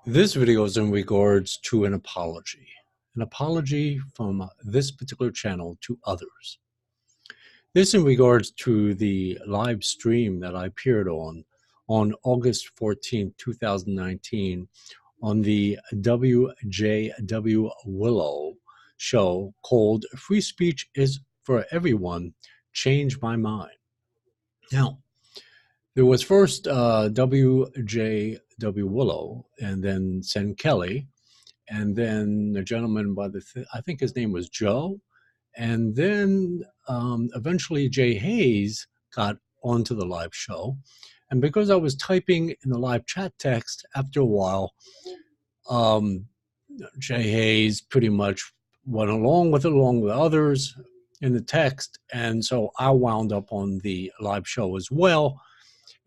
This video is in regards to an apology from this particular channel to others. This in regards to the live stream that I appeared on August 14th, 2019 on the WJW Willow show called Free Speech is for Everyone, Change My Mind. Now, there was first WJW Willow and then Sen Kelly, and then a gentleman by I think his name was Joe, and then eventually Jay Hayes got onto the live show. And because I was typing in the live chat text, after a while, Jay Hayes pretty much went along with others in the text, and so I wound up on the live show as well.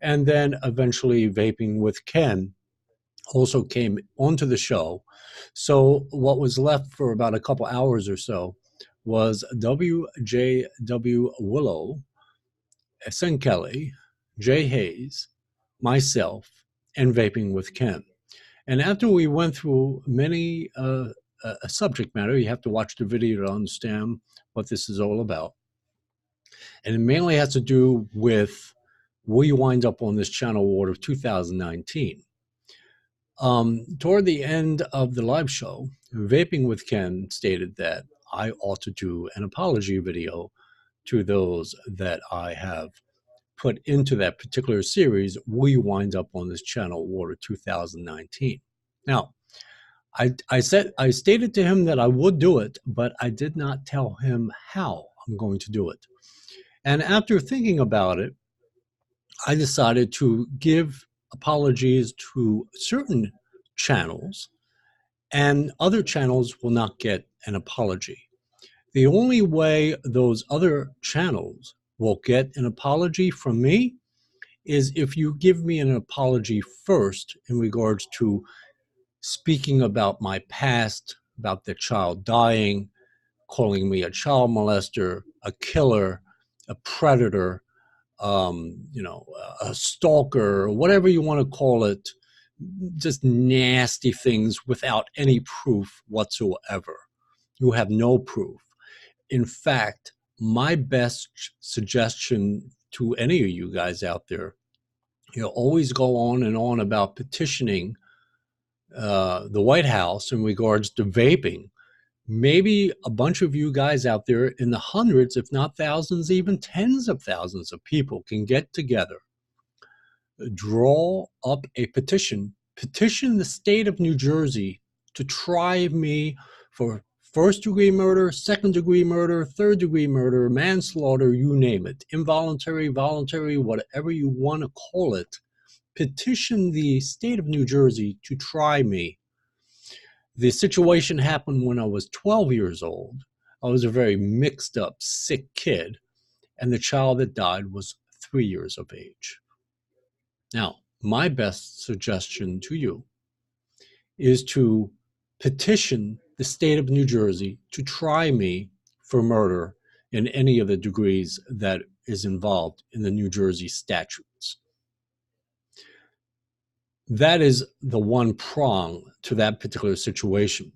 And then eventually Vaping with Ken also came onto the show. So what was left for about a couple hours or so was WJW Willow, Sen Kelly, Jay Hayes, myself, and Vaping with Ken. And after we went through many a subject matter, you have to watch the video to understand what this is all about. And it mainly has to do with will you wind up on this channel award of 2019. Toward the end of the live show, Vaping with Ken stated that I ought to do an apology video to those that I have put into that particular series, will you wind up on this channel award of 2019. Now, I stated to him that I would do it, but I did not tell him how I'm going to do it. And after thinking about it, I decided to give apologies to certain channels, and other channels will not get an apology. The only way those other channels will get an apology from me is if you give me an apology first in regards to speaking about my past, about the child dying, calling me a child molester, a killer, a predator, a stalker, whatever you want to call it, just nasty things without any proof whatsoever. You have no proof. In fact, my best suggestion to any of you guys out there, always go on and on about petitioning the White House in regards to vaping. Maybe a bunch of you guys out there in the hundreds, if not thousands, even tens of thousands of people can get together, draw up a petition the state of New Jersey to try me for first-degree murder, second-degree murder, third-degree murder, manslaughter, you name it, involuntary, voluntary, whatever you want to call it. Petition the state of New Jersey to try me. The situation happened when I was 12 years old. I was a very mixed up, sick kid, and the child that died was 3 years of age. Now, my best suggestion to you is to petition the state of New Jersey to try me for murder in any of the degrees that is involved in the New Jersey statutes. That is the one prong to that particular situation.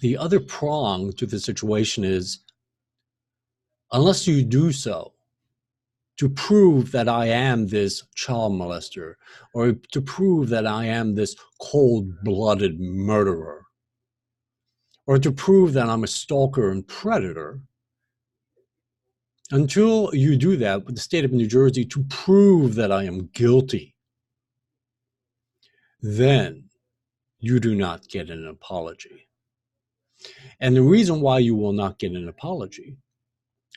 The other prong to the situation is, unless you do so, to prove that I am this child molester, or to prove that I am this cold-blooded murderer, or to prove that I'm a stalker and predator, until you do that with the state of New Jersey to prove that I am guilty, then you do not get an apology. And the reason why you will not get an apology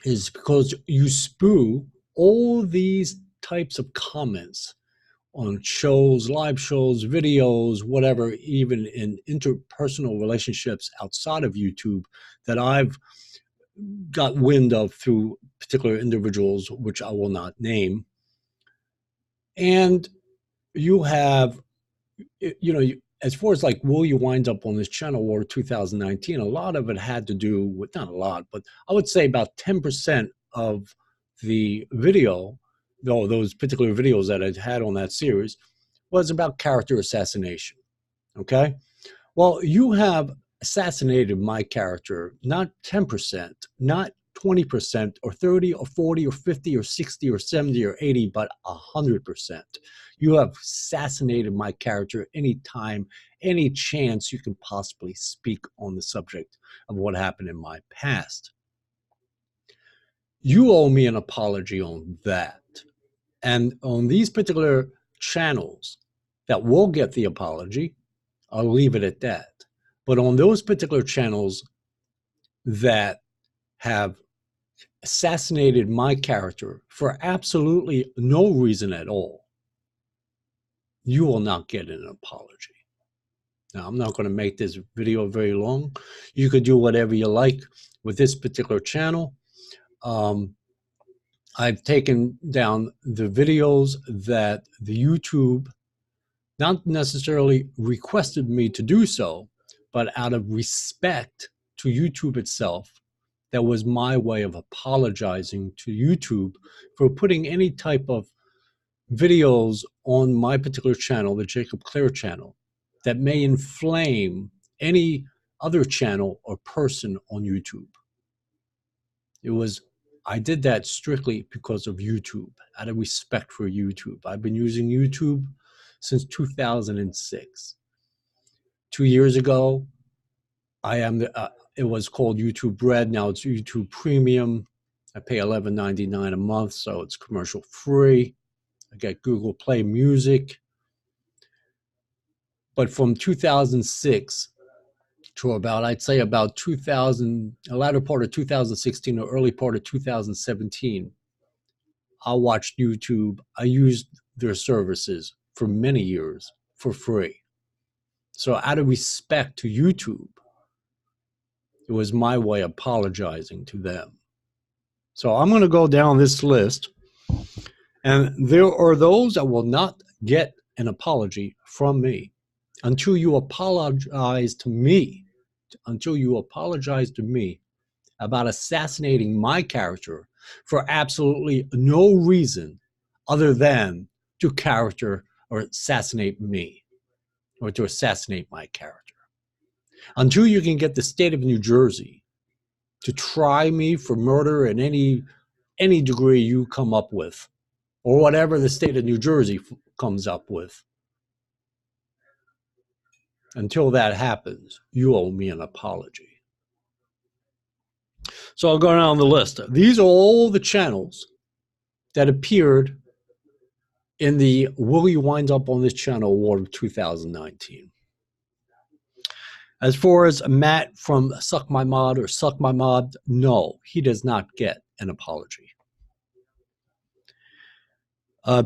is because you spew all these types of comments on shows, live shows, videos, whatever, even in interpersonal relationships outside of YouTube that I've got wind of through particular individuals, which I will not name. And you have, as far as like, will you wind up on this channel war 2019, a lot of it had to do with, not a lot, but I would say about 10% of the video, though those particular videos that I had on that series, was about character assassination. Okay? Well, you have assassinated my character, not 10%, not 20% or 30 or 40 or 50 or 60 or 70 or 80, but 100%. You have assassinated my character anytime, any chance you can possibly speak on the subject of what happened in my past. You owe me an apology on that. And on these particular channels that will get the apology, I'll leave it at that. But on those particular channels that have assassinated my character for absolutely no reason at all, you will not get an apology. Now, I'm not going to make this video very long. You could do whatever you like with this particular channel. I've taken down the videos that the YouTube not necessarily requested me to do so, but out of respect to YouTube itself, that was my way of apologizing to YouTube for putting any type of videos on my particular channel, the Jacob Clare channel, that may inflame any other channel or person on YouTube. I did that strictly because of YouTube, out of respect for YouTube. I've been using YouTube since 2006. 2 years ago, it was called YouTube Red. Now it's YouTube Premium. I pay $11.99 a month, so it's commercial free. I get Google Play Music. But from 2006 to I'd say about 2000, the latter part of 2016 or early part of 2017, I watched YouTube. I used their services for many years for free. So out of respect to YouTube, it was my way of apologizing to them. So I'm going to go down this list, and there are those that will not get an apology from me until you apologize to me, about assassinating my character for absolutely no reason other than to character or assassinate me or to assassinate my character. Until you can get the state of New Jersey to try me for murder in any degree you come up with, or whatever the state of New Jersey comes up with, until that happens, you owe me an apology. So I'll go down the list. These are all the channels that appeared in the Will You Wind Up on This Channel Award of 2019. As far as Matt from Suck My Mod or Suck My Mod, no, he does not get an apology.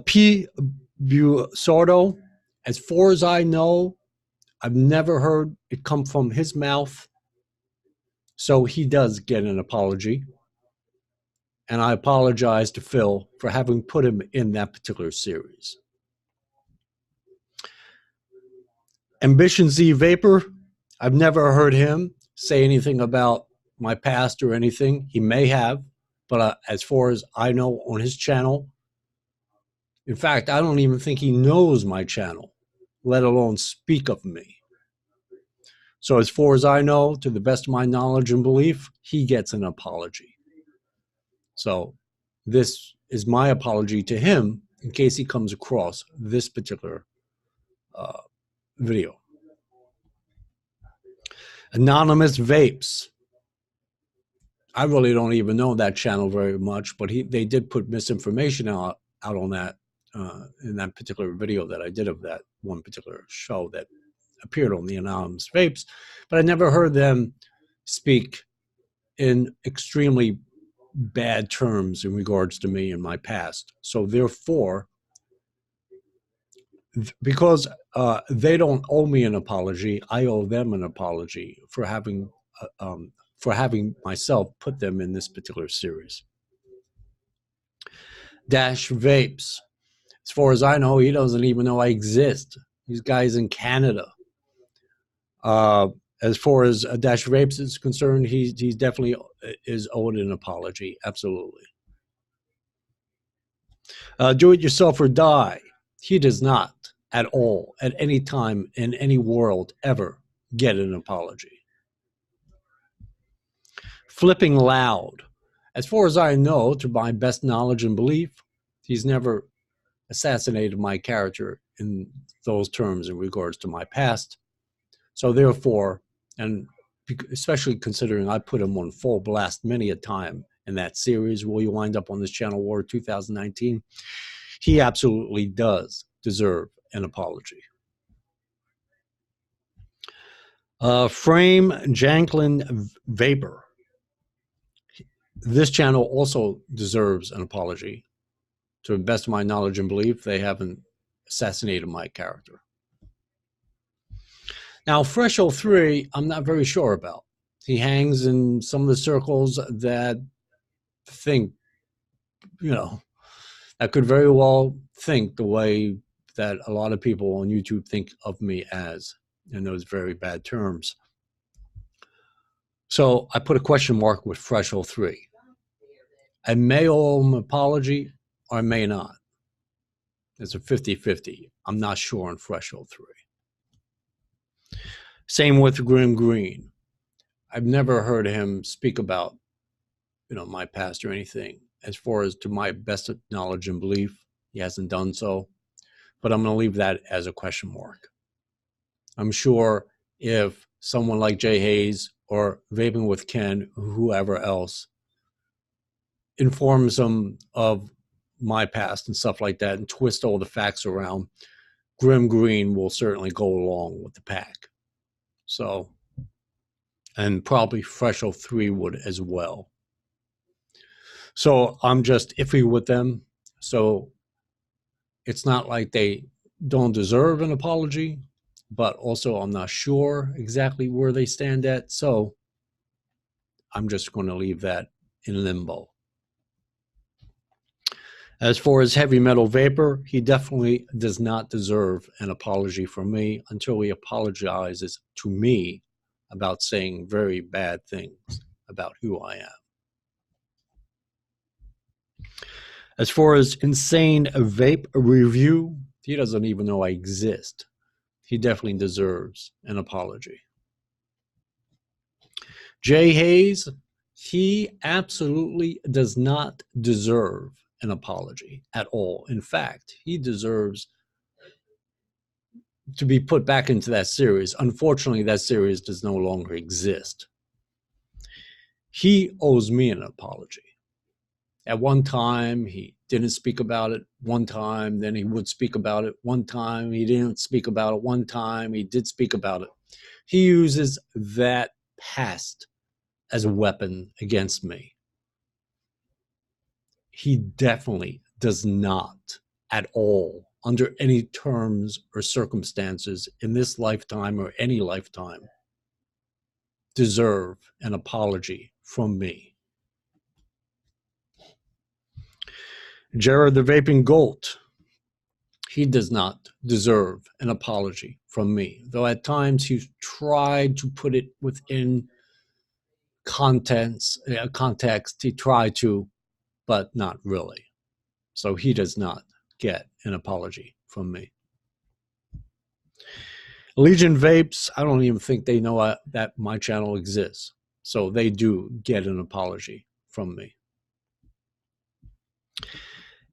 P. Busardo, as far as I know, I've never heard it come from his mouth, so he does get an apology. And I apologize to Phil for having put him in that particular series. Ambition Z Vapor, I've never heard him say anything about my past or anything. He may have, but as far as I know on his channel, in fact, I don't even think he knows my channel, let alone speak of me. So as far as I know, to the best of my knowledge and belief, he gets an apology. So this is my apology to him in case he comes across this particular video. Anonymous Vapes. I really don't even know that channel very much, but they did put misinformation out on that in that particular video that I did of that one particular show that appeared on the Anonymous Vapes. But I never heard them speak in extremely bad terms in regards to me in my past. So therefore, because they don't owe me an apology, I owe them an apology for having myself put them in this particular series. Dash Vapes. As far as I know, he doesn't even know I exist. These guys in Canada. As far as Dash Vapes is concerned, he definitely is owed an apology. Absolutely. Do it yourself or die. He does not. at all, at any time, in any world, ever get an apology. Flipping loud. As far as I know, to my best knowledge and belief, he's never assassinated my character in those terms in regards to my past. So therefore, and especially considering I put him on full blast many a time in that series, Will You Wind Up on This Channel War 2019, he absolutely does deserve an apology. Frame Janklin Vapor. This channel also deserves an apology. To the best of my knowledge and belief, they haven't assassinated my character. Now, Fresh03, I'm not very sure about. He hangs in some of the circles that think, that could very well think the way that a lot of people on YouTube think of me as, in those very bad terms. So I put a question mark with Fresh03. I may owe him an apology or I may not. It's a 50-50. I'm not sure on Fresh03. Same with Grim Green. I've never heard him speak about, my past or anything. As far as to my best knowledge and belief, he hasn't done so. But I'm going to leave that as a question mark. I'm sure if someone like Jay Hayes or Vaping with Ken, whoever else, informs them of my past and stuff like that and twist all the facts around, Grim Green will certainly go along with the pack. So, and probably Fresh03 would as well. So I'm just iffy with them. So it's not like they don't deserve an apology, but also I'm not sure exactly where they stand at. So I'm just going to leave that in limbo. As far as Heavy Metal Vapor, he definitely does not deserve an apology from me until he apologizes to me about saying very bad things about who I am. As far as Insane Vape Review, he doesn't even know I exist. He definitely deserves an apology. Jay Hayes, he absolutely does not deserve an apology at all. In fact, he deserves to be put back into that series. Unfortunately, that series does no longer exist. He owes me an apology. At one time, he didn't speak about it. One time, then he would speak about it. One time, he didn't speak about it. One time, he did speak about it. He uses that past as a weapon against me. He definitely does not at all, under any terms or circumstances in this lifetime or any lifetime, deserve an apology from me. Jared the Vaping Goat, he does not deserve an apology from me, though at times he's tried to put it within context, he tried to, but not really. So he does not get an apology from me. Legion Vapes, I don't even think they know that my channel exists. So they do get an apology from me.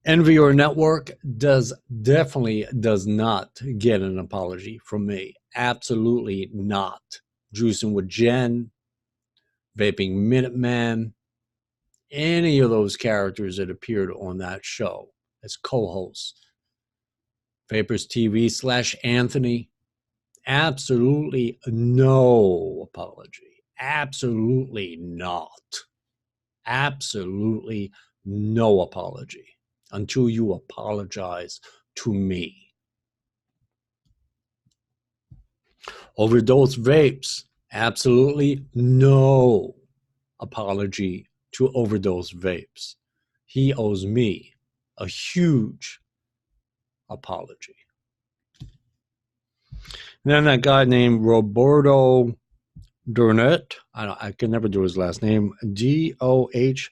Envy or Network definitely does not get an apology from me. Absolutely not. Juicing with Jen, Vaping Minuteman, any of those characters that appeared on that show as co-hosts. Vapors TV / Anthony, absolutely no apology. Absolutely not. Absolutely no apology until you apologize to me. Overdose Vapes, absolutely no apology to Overdose Vapes. He owes me a huge apology. And then that guy named Roberto Dornet, I can never do his last name, Dohnert.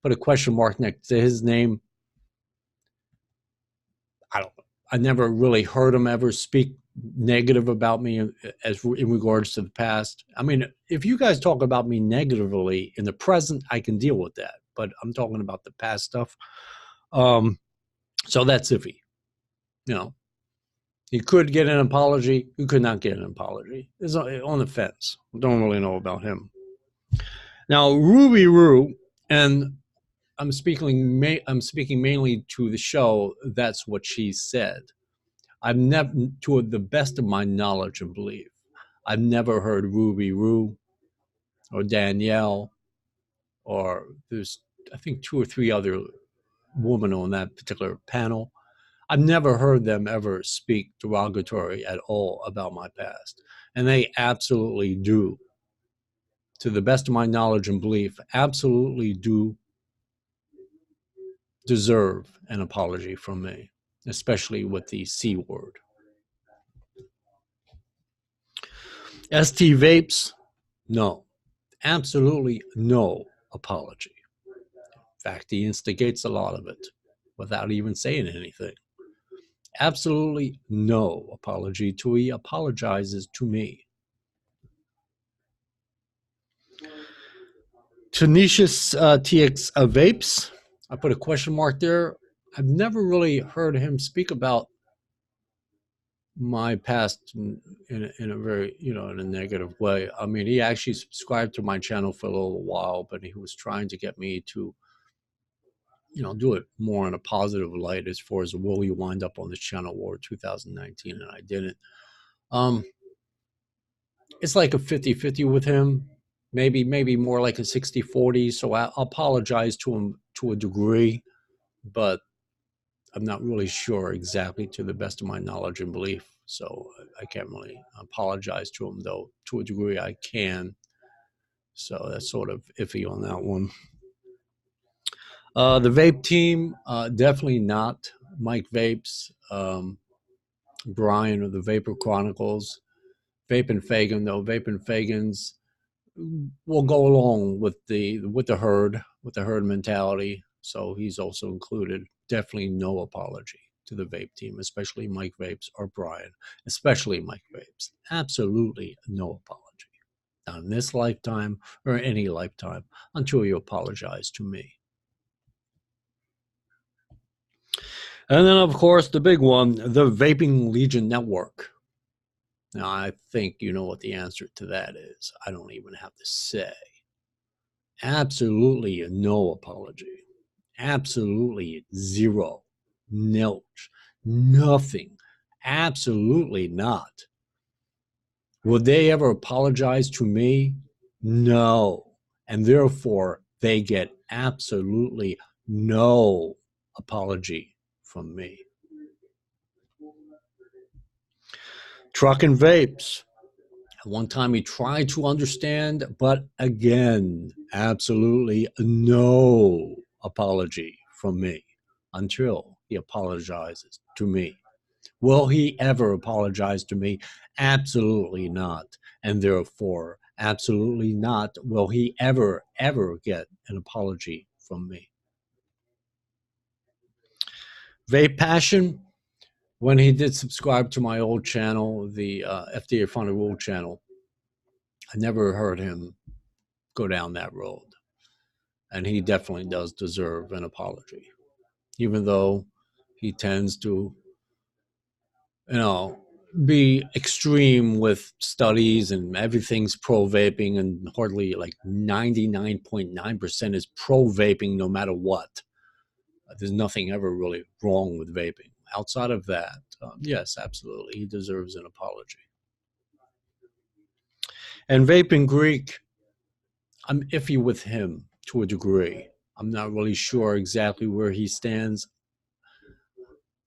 Put a question mark next to his name. I don't know. I never really heard him ever speak negative about me as in regards to the past. I mean, if you guys talk about me negatively in the present, I can deal with that. But I'm talking about the past stuff. So that's iffy. You know, he could get an apology. He could not get an apology. It's on the fence. Don't really know about him. Now, Ruby Roo, and I'm speaking mainly to the show. That's what she said. I've never, to the best of my knowledge and belief, I've never heard Ruby Roo or Danielle, or there's, I think, 2 or 3 other women on that particular panel. I've never heard them ever speak derogatory at all about my past. And they absolutely do, to the best of my knowledge and belief, absolutely do deserve an apology from me, especially with the C word. ST Vapes, no, absolutely no apology. In fact, he instigates a lot of it without even saying anything. Absolutely no apology till he apologizes to me. Tenacious TX Vapes, I put a question mark there. I've never really heard him speak about my past in a very, in a negative way. I mean, he actually subscribed to my channel for a little while, but he was trying to get me to, do it more in a positive light as far as will you wind up on this channel war 2019, and I didn't. It's like a 50-50 with him, maybe more like a 60-40. So I apologize to him to a degree, but I'm not really sure exactly to the best of my knowledge and belief. So I can't really apologize to him, though to a degree I can. So that's sort of iffy on that one. The vape team, definitely not Mike Vapes, Brian of the Vapor Chronicles. Vape and Fagan, though. Vape and Fagan's will go along with the herd mentality. So he's also included. Definitely no apology to the vape team, especially Mike Vapes or Brian, especially Mike Vapes. Absolutely no apology. Not in this lifetime or any lifetime until you apologize to me. And then, of course, the big one, the Vaping Legion Network. Now, I think you know what the answer to that is. I don't even have to say. Absolutely no apology. Absolutely zero. Nilch. Nothing. Absolutely not. Would they ever apologize to me? No. And therefore, they get absolutely no apology from me. Truck and Vapes. At one time he tried to understand, but again, absolutely no apology from me until he apologizes to me. Will he ever apologize to me? Absolutely not. And therefore, absolutely not will he ever get an apology from me. Vape Passion, when he did subscribe to my old channel, the FDA Funded Rule channel, I never heard him go down that road. And he definitely does deserve an apology, even though he tends to, be extreme with studies and everything's pro vaping, and hardly like 99.9% is pro vaping no matter what. There's nothing ever really wrong with vaping. Outside of that, yes, absolutely, he deserves an apology. And Vaping Greek, I'm iffy with him to a degree. I'm not really sure exactly where he stands.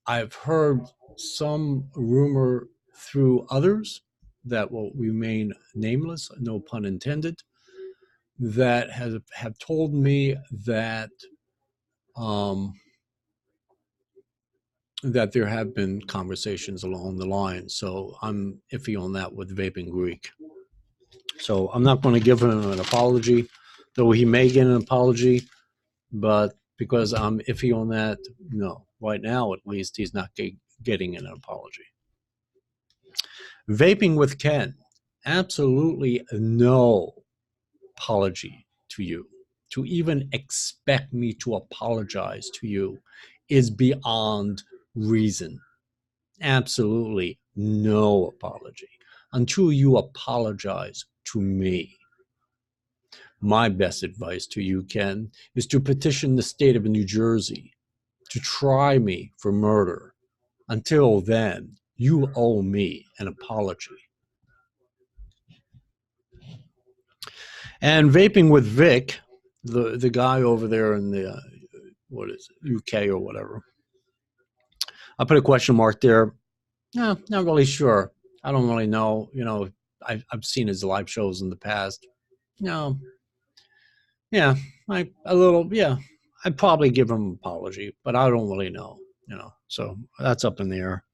I've heard some rumor through others that will remain nameless, no pun intended, that have told me that that there have been conversations along the line. So I'm iffy on that with Vaping Greek. So I'm not going to give him an apology, though he may get an apology, but because I'm iffy on that, no. Right now, at least, he's not getting an apology. Vaping with Ken, absolutely no apology to you. To even expect me to apologize to you is beyond reason. Absolutely no apology until you apologize to me. My best advice to you, Ken, is to petition the state of New Jersey to try me for murder. Until then, you owe me an apology. And vaping with Vic, the guy over there in the what is it, UK or whatever. I put a question mark there. No, not really sure. I don't really know. You know, I've seen his live shows in the past. No, yeah, I'd probably give him an apology, but I don't really know. You know, so that's up in the air.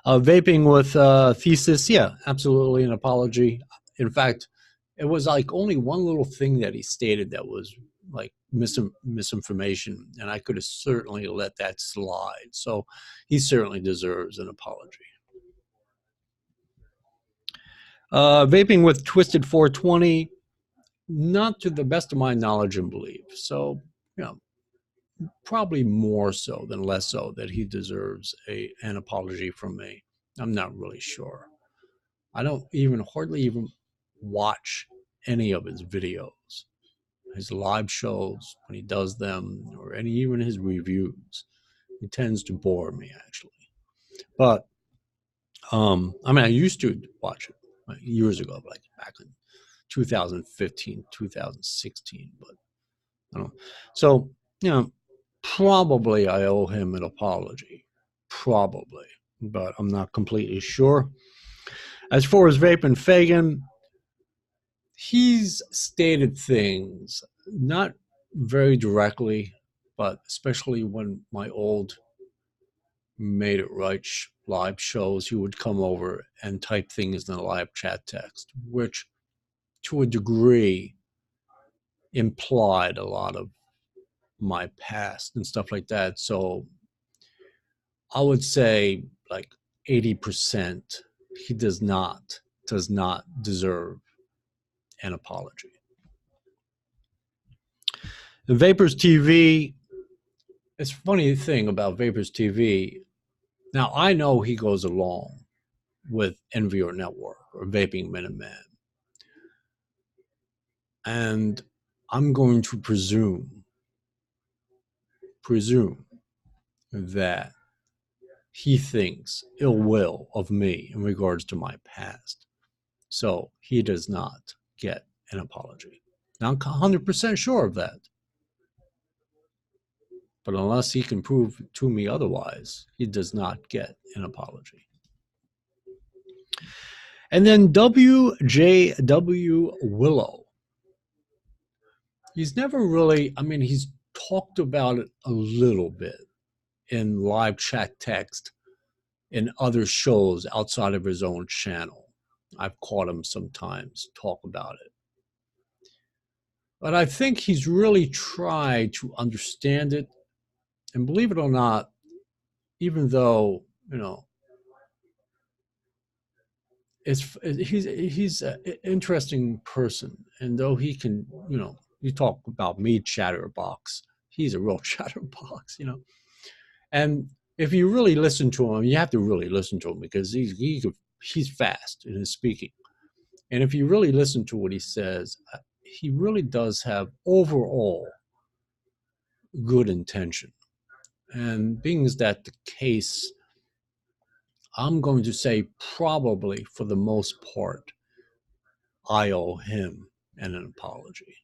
Vaping with Thesis, yeah, absolutely an apology. In fact, it was like only one little thing that he stated that was like misinformation, and I could have certainly let that slide. So he certainly deserves an apology. Vaping with Twisted 420, not to the best of my knowledge and belief. So, you know, probably more so than less so that he deserves an apology from me. I'm not really sure. I don't hardly even watch any of his videos, his live shows when he does them, or even his reviews. He tends to bore me, actually. But I mean, I used to watch it like years ago, like back in 2015, 2016. But I don't know. So, you know, probably I owe him an apology. Probably. But I'm not completely sure. As far as Vape and Fagan, he's stated things not very directly, but especially when my old Made It Right live shows, he would come over and type things in the live chat text, which to a degree implied a lot of my past and stuff like that. So I would say like 80% he does not deserve an apology. The Vapors TV, it's a funny thing about Vapors TV. Now, I know he goes along with NVR Network or Vaping Minuteman. And I'm going to presume that he thinks ill will of me in regards to my past. So he does not get an apology. Now, I'm 100% sure of that. But unless he can prove to me otherwise, he does not get an apology. And then WJW Willow. He's never really, I mean, he's talked about it a little bit in live chat text in other shows outside of his own channel. I've caught him sometimes talk about it. But I think he's really tried to understand it. And believe it or not, even though, you know, he's an interesting person. And though he can, you know, you talk about me chatterbox, he's a real chatterbox, you know. And if you really listen to him, you have to really listen to him because he's fast in his speaking. And if you really listen to what he says, he really does have overall good intention. And being that the case, I'm going to say probably for the most part, I owe him an apology.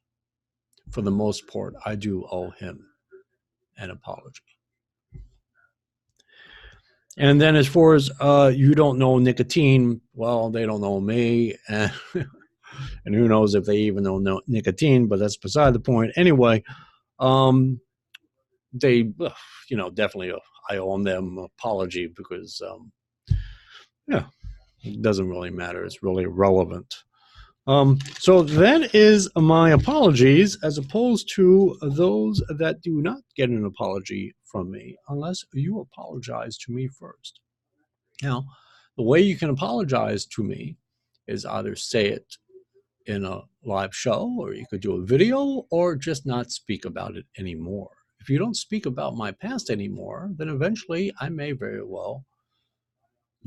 For the most part, I do owe him an apology. And then as far as you don't know nicotine, well, they don't know me. And, and who knows if they even know nicotine, but that's beside the point. Anyway, they, you know, definitely I owe them an apology because, yeah, it doesn't really matter. It's really irrelevant. So that is my apologies as opposed to those that do not get an apology from me unless you apologize to me first. Now, the way you can apologize to me is either say it in a live show, or you could do a video, or just not speak about it anymore. If you don't speak about my past anymore, then eventually I may very well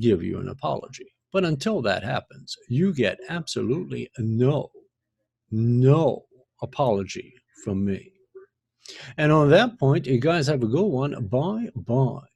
give you an apology. But until that happens, you get absolutely no apology from me. And on that point, you guys have a good one. Bye bye.